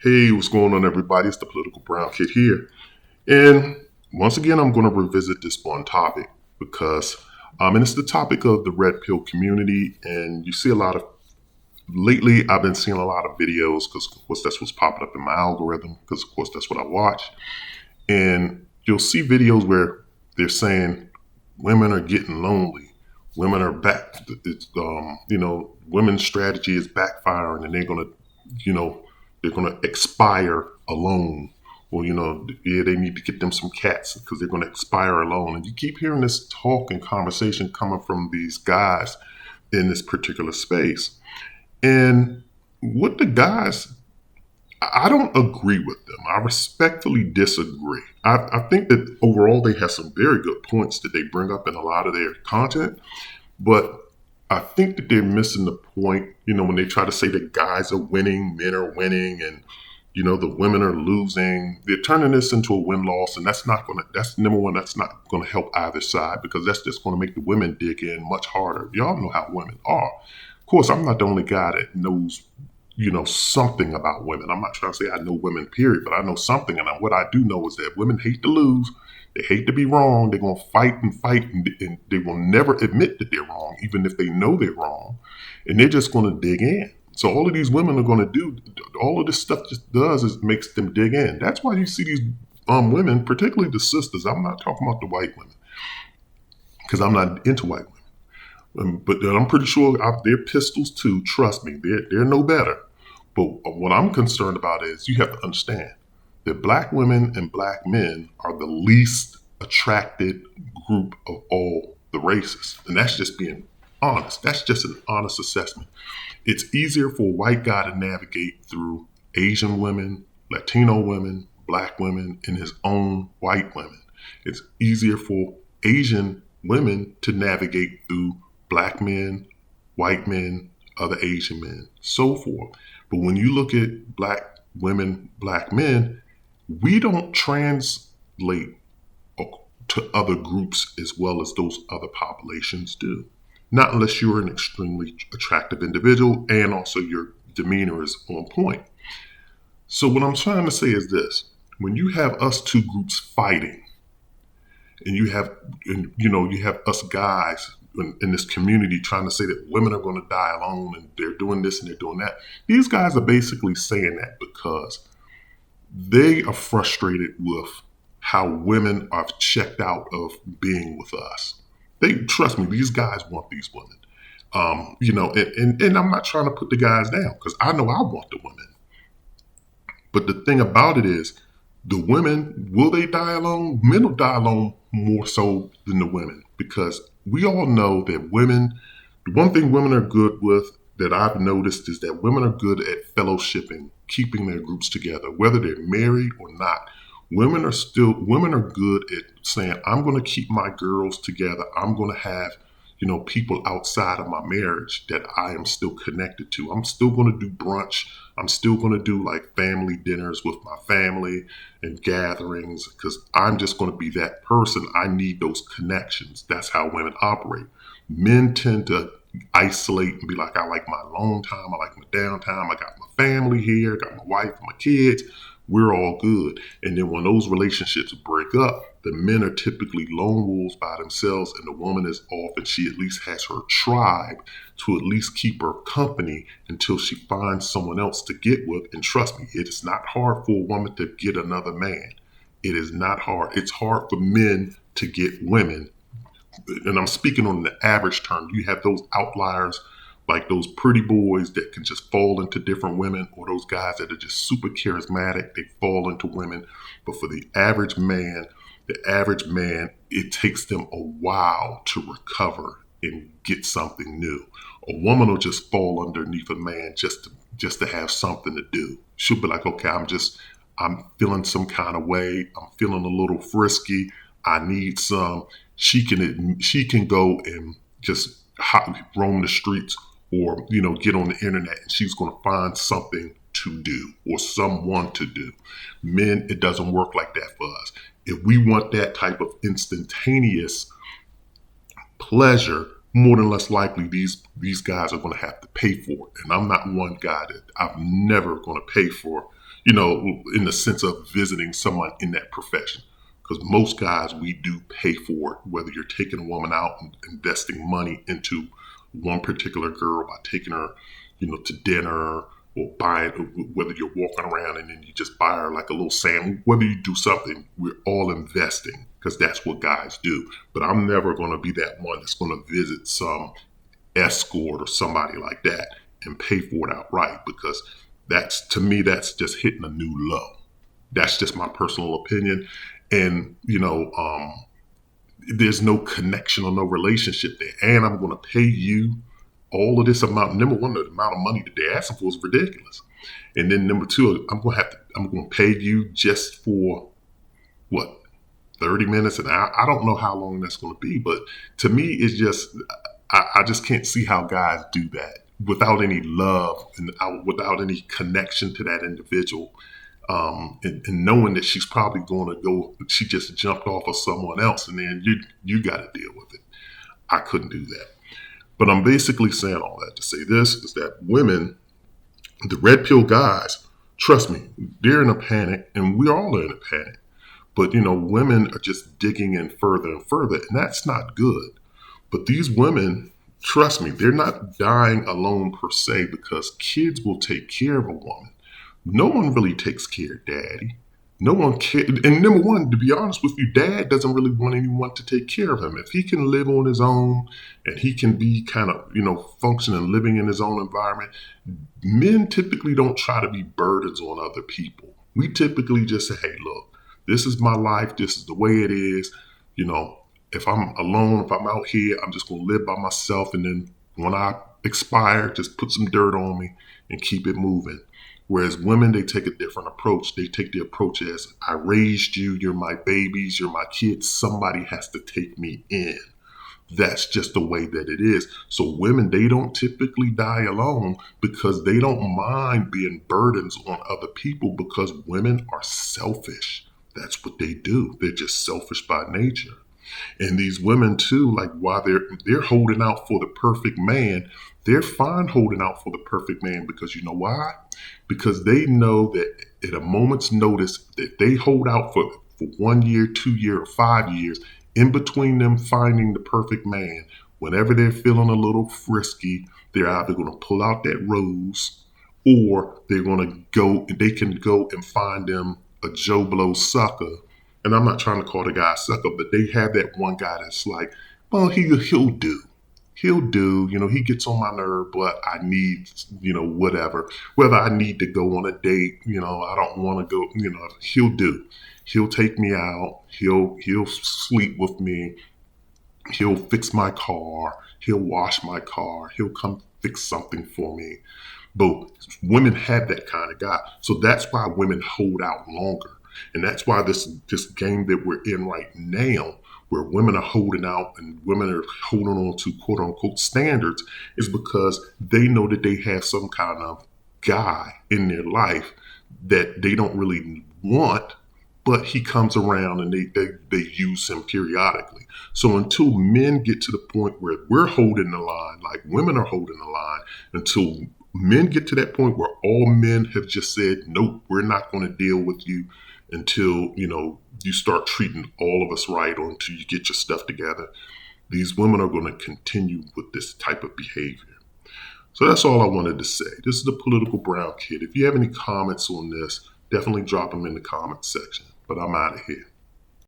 Hey, what's going on, everybody? It's the Political Brown Kid here. And once again, I'm going to revisit this one topic because, and it's the topic of the red pill community. And you see lately, I've been seeing a lot of videos because, of course, that's what's popping up in my algorithm because, of course, that's what I watch. And you'll see videos where they're saying women are getting lonely. Women are back. Women's strategy is backfiring and they're going to expire alone. Well, yeah, they need to get them some cats because they're going to expire alone. And you keep hearing this talk and conversation coming from these guys in this particular space. And what the guys, I don't agree with them. I respectfully disagree. I think that overall they have some very good points that they bring up in a lot of their content, but I think that they're missing the point, when they try to say that guys are winning, men are winning, and, the women are losing. They're turning this into a win-loss, and that's number one, that's not going to help either side because that's just going to make the women dig in much harder. Y'all know how women are. Of course, I'm not the only guy that knows something about women. I'm not trying to say I know women, period, but I know something. And what I do know is that women hate to lose. They hate to be wrong. They're going to fight, and they will never admit that they're wrong, even if they know they're wrong. And they're just going to dig in. So all of these women are going to do, all of this stuff just does is makes them dig in. That's why you see these women, particularly the sisters. I'm not talking about the white women because I'm not into white women. But I'm pretty sure they're pistols too. Trust me, they're no better. But what I'm concerned about is you have to understand that black women and black men are the least attracted group of all the races. And that's just being honest. That's just an honest assessment. It's easier for a white guy to navigate through Asian women, Latino women, black women, and his own white women. It's easier for Asian women to navigate through black men, white men, other Asian men, so forth. But when you look at black women, black men, we don't translate to other groups as well as those other populations do. Not unless you're an extremely attractive individual and also your demeanor is on point. So what I'm trying to say is this. When you have us two groups fighting and you have us guys in this community trying to say that women are going to die alone and they're doing this and they're doing that. These guys are basically saying that because they are frustrated with how women are checked out of being with us. They trust me, these guys want these women. And I'm not trying to put the guys down because I know I want the women. But the thing about it is, the women, will they die alone? Men will die alone more so than the women because we all know that women, the one thing women are good with that I've noticed is that women are good at fellowshipping, keeping their groups together, whether they're married or not. Women are good at saying, I'm going to keep my girls together. I'm going to have, people outside of my marriage that I am still connected to. I'm still going to do brunch. I'm still going to do like family dinners with my family and gatherings because I'm just going to be that person. I need those connections. That's how women operate. Men tend to isolate and be like, I like my alone time. I like my downtime. I got my family here. I got my wife, my kids. We're all good. And then when those relationships break up, the men are typically lone wolves by themselves and the woman is off and she at least has her tribe to at least keep her company until she finds someone else to get with. And trust me, it is not hard for a woman to get another man. It is not hard. It's hard for men to get women. And I'm speaking on the average term. You have those outliers like those pretty boys that can just fall into different women or those guys that are just super charismatic, they fall into women. But for the average man, it takes them a while to recover and get something new. A woman will just fall underneath a man just to have something to do. She'll be like, okay, I'm feeling some kind of way. I'm feeling a little frisky. I need some. She can go and just roam the streets or get on the internet and she's going to find something to do or someone to do. Men, it doesn't work like that for us. If we want that type of instantaneous pleasure, more than less likely these guys are going to have to pay for it. And I'm not one guy that I'm never going to pay for, in the sense of visiting someone in that profession. Because most guys, we do pay for it, whether you're taking a woman out and investing money into one particular girl by taking her, to dinner, or buying, whether you're walking around and then you just buy her like a little sandwich, whether you do something, we're all investing because that's what guys do. But I'm never going to be that one that's going to visit some escort or somebody like that and pay for it outright, because that's, to me, that's just hitting a new low. That's just my personal opinion. And, there's no connection or no relationship there. And I'm going to pay you all of this amount. Number one, the amount of money that they're asking for is ridiculous. And then number two, I'm going to pay you just for what, 30 minutes, an hour? I don't know how long that's going to be, but to me, it's just, I just can't see how guys do that without any love and without any connection to that individual. And knowing that she's probably going to go, she just jumped off of someone else, and then you got to deal with it. I couldn't do that. But I'm basically saying all that to say this is that women, the red pill guys, trust me, they're in a panic, and we're all in a panic. But women are just digging in further and further, and that's not good. But these women, trust me, they're not dying alone per se, because kids will take care of a woman. No one really takes care of daddy. No one cares. And number one, to be honest with you, dad doesn't really want anyone to take care of him. If he can live on his own and he can be kind of, functioning, living in his own environment, men typically don't try to be burdens on other people. We typically just say, hey, look, this is my life. This is the way it is. If I'm alone, if I'm out here, I'm just going to live by myself. And then when I expire, just put some dirt on me and keep it moving. Whereas women, they take a different approach. They take the approach as, I raised you, you're my babies, you're my kids, somebody has to take me in. That's just the way that it is. So women, they don't typically die alone because they don't mind being burdens on other people, because women are selfish. That's what they do. They're just selfish by nature. And these women too, like while they're holding out for the perfect man, they're fine holding out for the perfect man, because you know why? Because they know that at a moment's notice that they hold out for 1 year, 2 years, or 5 years, in between them finding the perfect man, whenever they're feeling a little frisky, they're either going to pull out that rose, or they can go and find them a Joe Blow sucker. And I'm not trying to call the guy a sucker, but they have that one guy that's like, well, he'll do. He'll do, he gets on my nerve, but I need, whatever. Whether I need to go on a date, I don't want to go, he'll do. He'll take me out. He'll sleep with me. He'll fix my car. He'll wash my car. He'll come fix something for me. But women have that kind of guy. So that's why women hold out longer. And that's why this game that we're in right now, where women are holding out and women are holding on to quote unquote standards, is because they know that they have some kind of guy in their life that they don't really want, but he comes around and they use him periodically. So until men get to the point where we're holding the line, like women are holding the line, until men get to that point where all men have just said, nope, we're not going to deal with you until, you start treating all of us right, or until you get your stuff together, these women are going to continue with this type of behavior. So that's all I wanted to say. This is the Political Brown Kid. If you have any comments on this, definitely drop them in the comment section. But I'm out of here.